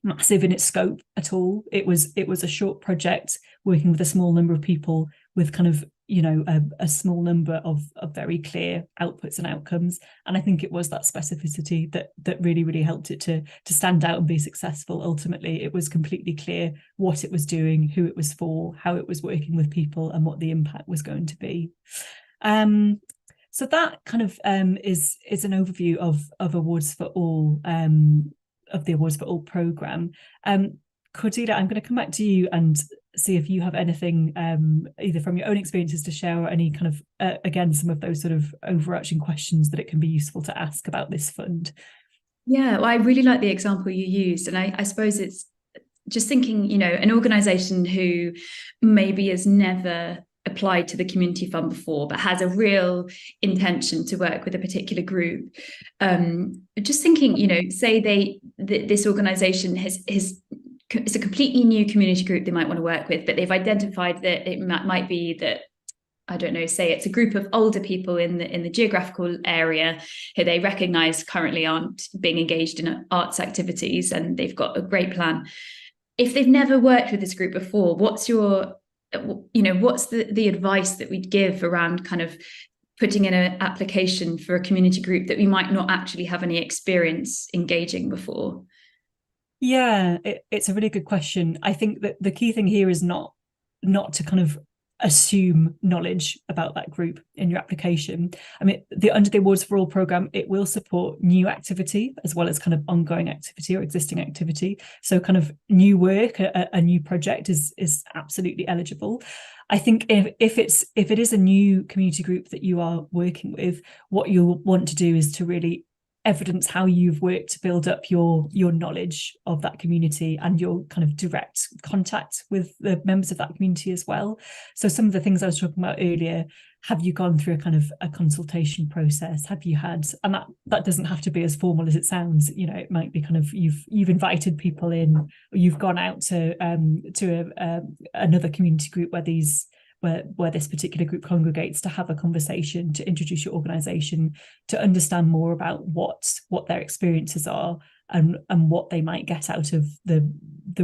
massive in its scope at all. It was a short project working with a small number of people with kind of, you know, a small number of very clear outputs and outcomes. And I think it was that specificity that really, really helped it to stand out and be successful. Ultimately, it was completely clear what it was doing, who it was for, how it was working with people, and what the impact was going to be. So that kind of is an overview of Awards for All, of the Awards for All programme. Cordelia, I'm going to come back to you and see if you have anything either from your own experiences to share, or any kind of, again, some of those sort of overarching questions that it can be useful to ask about this fund. Yeah, well, I really like the example you used. And I suppose it's just thinking, an organisation who maybe has never applied to the community fund before, but has a real intention to work with a particular group. Just thinking, say this organisation it's a completely new community group they might want to work with, but they've identified that it might be that, I don't know, say it's a group of older people in the geographical area who they recognise currently aren't being engaged in arts activities, and they've got a great plan. If they've never worked with this group before, what's the advice that we'd give around kind of putting in an application for a community group that we might not actually have any experience engaging before? Yeah, it's a really good question. I think that the key thing here is not to kind of assume knowledge about that group in your application. I mean, the Under the Awards for All programme, it will support new activity as well as kind of ongoing activity or existing activity. So kind of new work, a new project is absolutely eligible. I think if it is a new community group that you are working with, what you'll want to do is to really evidence how you've worked to build up your knowledge of that community and your kind of direct contact with the members of that community as well. So some of the things I was talking about earlier, have you gone through a kind of a consultation process? Have you had, and that doesn't have to be as formal as it sounds, it might be kind of you've invited people in, or you've gone out to another community group where this particular group congregates, to have a conversation, to introduce your organisation, to understand more about what their experiences are and what they might get out of the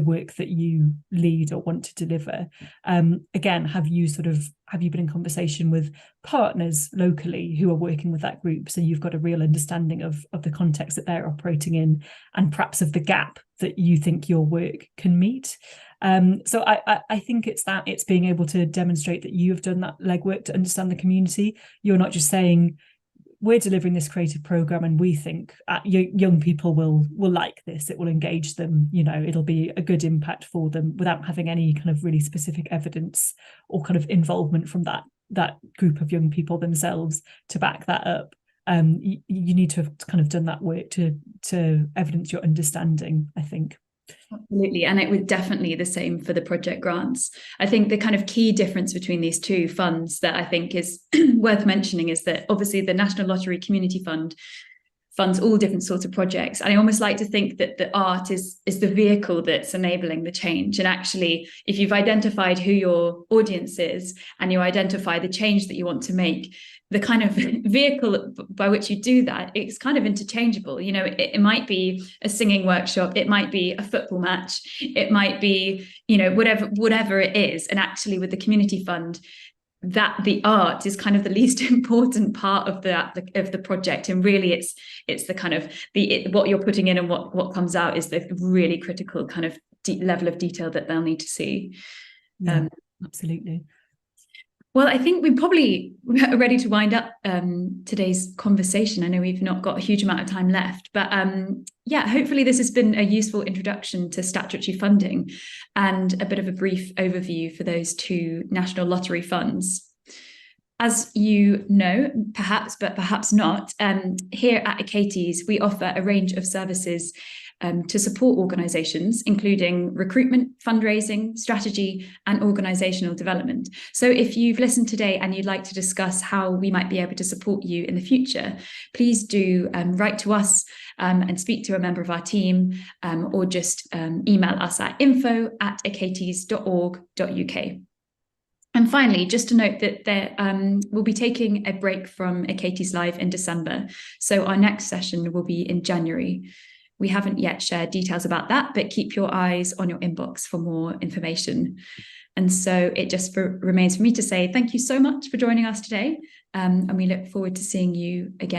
work that you lead or want to deliver. Again, have you been in conversation with partners locally who are working with that group, so you've got a real understanding of the context that they're operating in, and perhaps of the gap that you think your work can meet? So I think it's being able to demonstrate that you have done that legwork to understand the community. You're not just saying, we're delivering this creative program and we think young people will like this, it will engage them, it'll be a good impact for them, without having any kind of really specific evidence or kind of involvement from that group of young people themselves to back that up. You need to have kind of done that work to evidence your understanding, I think. Absolutely. And it was definitely the same for the project grants. I think the kind of key difference between these two funds that I think is worth mentioning is that obviously the National Lottery Community Fund funds all different sorts of projects. And I almost like to think that the art is the vehicle that's enabling the change. And actually, if you've identified who your audience is and you identify the change that you want to make, the kind of vehicle by which you do that, it's kind of interchangeable. It might be a singing workshop, it might be a football match, it might be, whatever it is. And actually with the community fund, that the art is kind of the least important part of the project, and really it's the kind of what you're putting in and what comes out is the really critical kind of level of detail that they'll need to see. Yeah, absolutely. Well, I think we probably are ready to wind up today's conversation. I know we've not got a huge amount of time left, but hopefully this has been a useful introduction to statutory funding and a bit of a brief overview for those two national lottery funds. As you know, perhaps, but perhaps not, here at Achates, we offer a range of services to support organisations, including recruitment, fundraising, strategy, and organisational development. So if you've listened today and you'd like to discuss how we might be able to support you in the future, please do write to us and speak to a member of our team, or just email us at info@achates.org.uk. And finally, just to note that we'll be taking a break from Achates Live in December. So our next session will be in January. We haven't yet shared details about that, but keep your eyes on your inbox for more information. And so it just remains for me to say thank you so much for joining us today. And we look forward to seeing you again